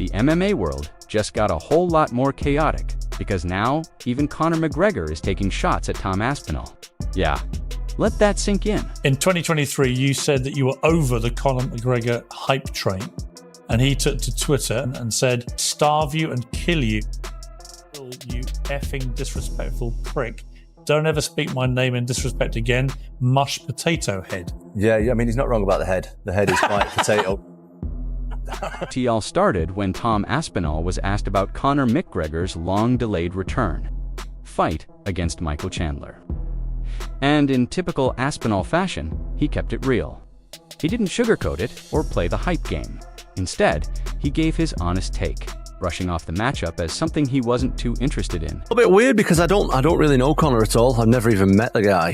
the MMA world just got a whole lot more chaotic, because now even Conor McGregor is taking shots at Tom Aspinall. Yeah, let that sink in. In 2023, you said that you were over the Conor McGregor hype train, and he took to Twitter and said, "Starve you and kill you, you effing disrespectful prick. Don't ever speak my name in disrespect again, mush potato head." Yeah, I mean, he's not wrong about the head. The head is quite potato. It all started when Tom Aspinall was asked about Conor McGregor's long-delayed return fight against Michael Chandler. And in typical Aspinall fashion, he kept it real. He didn't sugarcoat it or play the hype game. Instead, he gave his honest take, brushing off the matchup as something he wasn't too interested in. A little bit weird because I don't really know Conor at all. I've never even met the guy.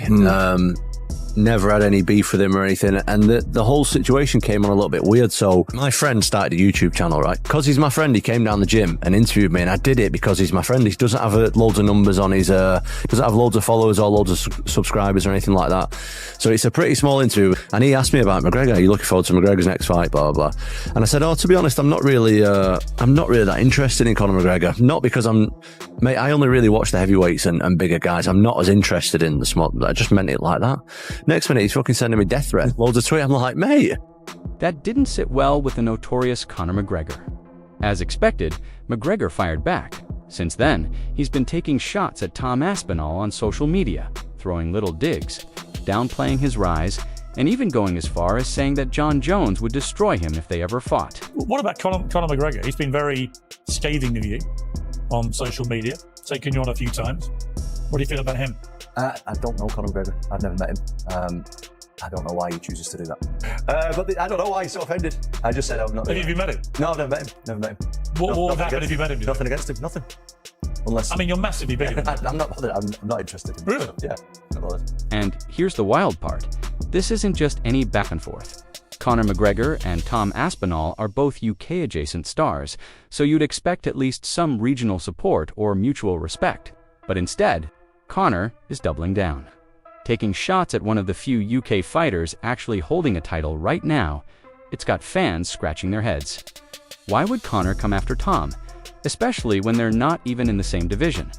Never had any beef with him or anything, and the whole situation came on a little bit weird. So my friend started a YouTube channel, right? Because he's my friend, he came down the gym and interviewed me, and I did it because he's my friend. He doesn't have loads of numbers on his, doesn't have loads of followers or loads of subscribers or anything like that. So it's a pretty small interview, and he asked me about McGregor. Are you looking forward to McGregor's next fight? Blah blah blah. And I said, oh, to be honest, I'm not really that interested in Conor McGregor. Not because I only really watch the heavyweights and bigger guys. I'm not as interested in the small. I just meant it like that. Next minute, he's fucking sending me death threats, loads of tweets. I'm like, mate. That didn't sit well with the notorious Conor McGregor. As expected, McGregor fired back. Since then, he's been taking shots at Tom Aspinall on social media, throwing little digs, downplaying his rise, and even going as far as saying that Jon Jones would destroy him if they ever fought. What about Conor McGregor? He's been very scathing of you on social media, taking you on a few times. What do you feel about him? I don't know Conor McGregor. I've never met him. I don't know why he chooses to do that. But I don't know why he's so offended. I just said I'm not. Have you met him? No, I've never met him. Never met him. What would happen if you met him? Nothing against him. Nothing. Unless. I mean, you're massively bigger than him. I'm not bothered. I'm not interested in Really? Yeah, not bothered. And here's the wild part. This isn't just any back and forth. Conor McGregor and Tom Aspinall are both UK-adjacent stars, so you'd expect at least some regional support or mutual respect. But instead, Conor is doubling down, taking shots at one of the few UK fighters actually holding a title right now. It's got fans scratching their heads. Why would Conor come after Tom, especially when they're not even in the same division?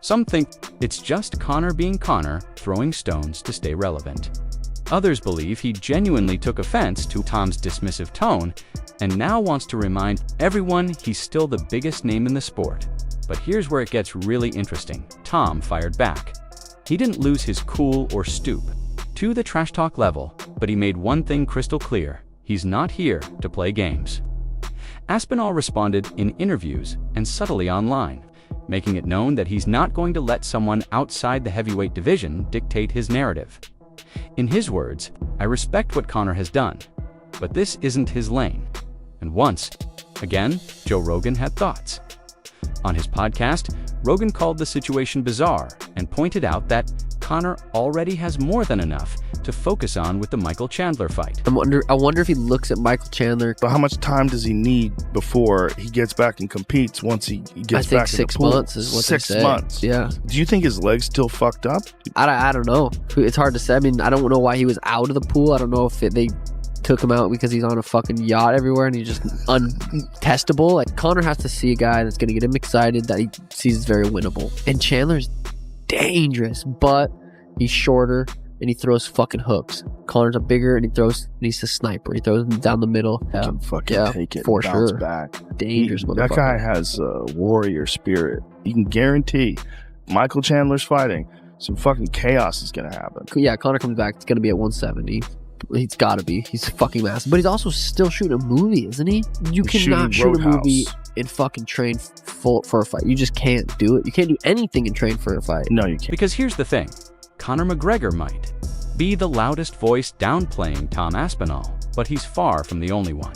Some think it's just Conor being Conor, throwing stones to stay relevant. Others believe he genuinely took offense to Tom's dismissive tone and now wants to remind everyone he's still the biggest name in the sport. But here's where it gets really interesting. Tom fired back. He didn't lose his cool or stoop to the trash talk level, but he made one thing crystal clear. He's not here to play games. Aspinall responded in interviews and subtly online, making it known that he's not going to let someone outside the heavyweight division dictate his narrative. In his words, "I respect what Conor has done, but this isn't his lane." And once again, Joe Rogan had thoughts. On his podcast, Rogan called the situation bizarre and pointed out that Conor already has more than enough to focus on with the Michael Chandler fight. I wonder if he looks at Michael Chandler. But how much time does he need before he gets back and competes once he gets back in the pool? I think 6 months is what they say. 6 months? Yeah. Do you think his leg's still fucked up? I don't know. It's hard to say. I mean, I don't know why he was out of the pool. I don't know if they took him out because he's on a fucking yacht everywhere and he's just untestable. Like, Conor has to see a guy that's going to get him excited, that he sees is very winnable. And Chandler's dangerous, but he's shorter and he throws fucking hooks. Conor's a bigger and he's a sniper. He throws them down the middle. He can fucking take it for and bounce sure. back. Dangerous motherfucker. That guy has a warrior spirit. You can guarantee Michael Chandler's fighting, some fucking chaos is going to happen. Yeah, Conor comes back. It's going to be at 170. He's got to be. He's fucking massive. But he's also still shooting a movie, isn't he? You cannot shoot a movie and fucking train for a fight. You just can't do it. You can't do anything and train for a fight. No, you can't. Because here's the thing. Conor McGregor might be the loudest voice downplaying Tom Aspinall, but he's far from the only one.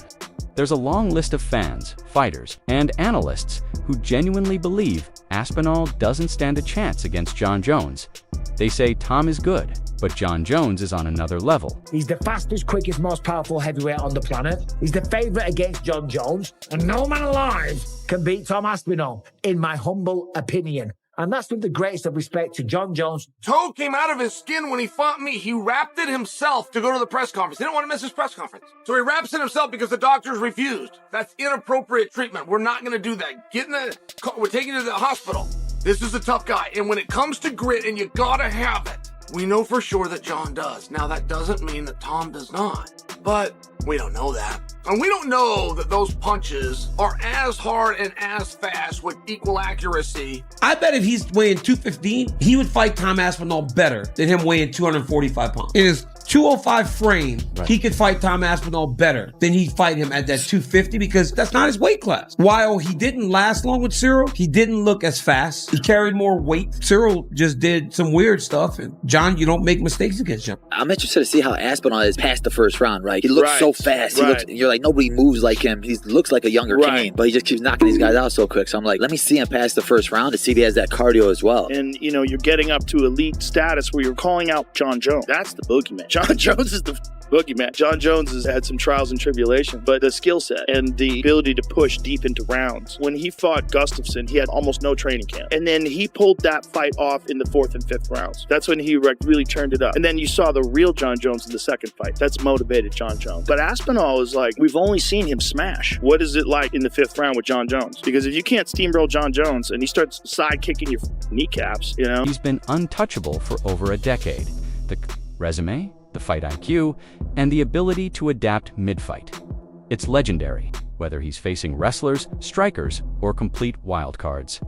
There's a long list of fans, fighters, and analysts who genuinely believe Aspinall doesn't stand a chance against Jon Jones. They say Tom is good, but Jon Jones is on another level. He's the fastest, quickest, most powerful heavyweight on the planet. He's the favourite against Jon Jones, and no man alive can beat Tom Aspinall, in my humble opinion. And that's with the greatest of respect to Jon Jones. Toe came out of his skin when he fought me. He wrapped it himself to go to the press conference. He didn't want to miss his press conference. So he wraps it himself because the doctors refused. That's inappropriate treatment. We're not going to do that. We're taking you to the hospital. This is a tough guy. And when it comes to grit, and you gotta have it, we know for sure that Jon does. Now, that doesn't mean that Tom does not. But we don't know that. And we don't know that those punches are as hard and as fast with equal accuracy. I bet if he's weighing 215, he would fight Tom Aspinall better than him weighing 245 pounds. In his 205 frame, he could fight Tom Aspinall better than he'd fight him at that 250 because that's not his weight class. While he didn't last long with Cyril, he didn't look as fast. He carried more weight. Cyril just did some weird stuff. And Jon, you don't make mistakes against him. I'm interested to see how Aspinall is past the first round, right? He looks so fast. You're like, nobody moves like him. He looks like a younger Kane, but he just keeps knocking these guys out so quick. So I'm like, let me see him past the first round to see if he has that cardio as well. And, you know, you're getting up to elite status where you're calling out Jon Jones. That's the boogeyman. Jon Jones is the boogeyman. Jon Jones has had some trials and tribulations, but the skill set and the ability to push deep into rounds. When he fought Gustafsson, he had almost no training camp. And then he pulled that fight off in the 4th and 5th rounds. That's when he really turned it up. And then you saw the real Jon Jones in the second fight. That's motivated Jon Jones. But Aspinall is like, we've only seen him smash. What is it like in the 5th round with Jon Jones? Because if you can't steamroll Jon Jones and he starts side kicking your kneecaps, you know? He's been untouchable for over a decade. The resume, the fight IQ, and the ability to adapt mid-fight. It's legendary, whether he's facing wrestlers, strikers, or complete wildcards.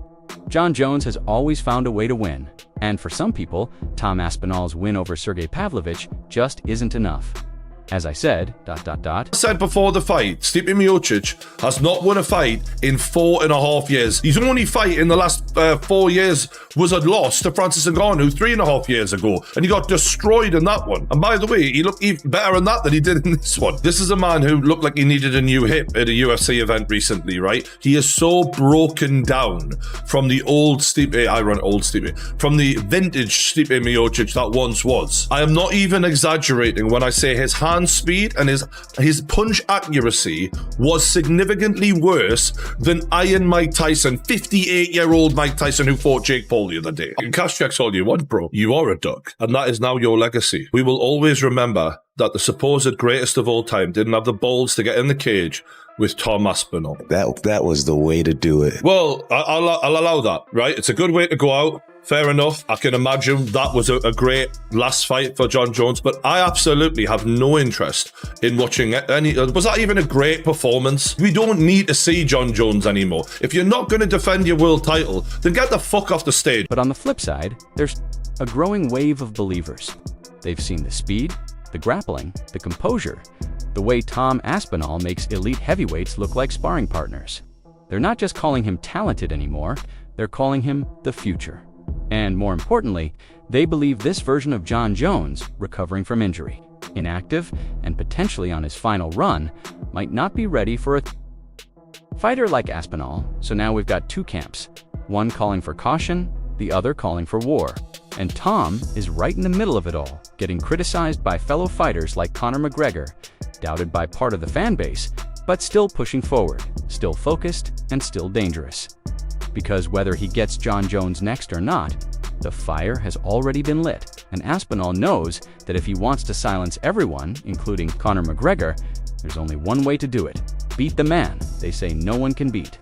Jon Jones has always found a way to win, and for some people, Tom Aspinall's win over Sergey Pavlovich just isn't enough. As I said, I said before the fight, Stipe Miocic has not won a fight in 4.5 years. His only fight in the last 4 years was a loss to Francis Ngannou 3.5 years ago, and he got destroyed in that one. And by the way, he looked even better in that than he did in this one. This is a man who looked like he needed a new hip at a UFC event recently, right? He is so broken down from the old Stipe, from the vintage Stipe Miocic that once was. I am not even exaggerating when I say his hand speed and his punch accuracy was significantly worse than Iron Mike Tyson, 58-year-old Mike Tyson who fought Jake Paul the other day. You can cash checks all you want, bro. You are a duck, and that is now your legacy. We will always remember that the supposed greatest of all time didn't have the balls to get in the cage with Tom Aspinall. That was the way to do it. Well, I'll allow that, right? It's a good way to go out. Fair enough. I can imagine that was a great last fight for Jon Jones, but I absolutely have no interest in watching any. Was that even a great performance? We don't need to see Jon Jones anymore. If you're not going to defend your world title, then get the fuck off the stage. But on the flip side, there's a growing wave of believers. They've seen the speed, the grappling, the composure, the way Tom Aspinall makes elite heavyweights look like sparring partners. They're not just calling him talented anymore, they're calling him the future. And more importantly, they believe this version of Jon Jones, recovering from injury, inactive, and potentially on his final run, might not be ready for a fighter like Aspinall. So now we've got two camps, one calling for caution, the other calling for war. And Tom is right in the middle of it all, getting criticized by fellow fighters like Conor McGregor, doubted by part of the fan base, but still pushing forward, still focused, and still dangerous. Because whether he gets Jon Jones next or not, the fire has already been lit, and Aspinall knows that if he wants to silence everyone, including Conor McGregor, there's only one way to do it. Beat the man they say no one can beat.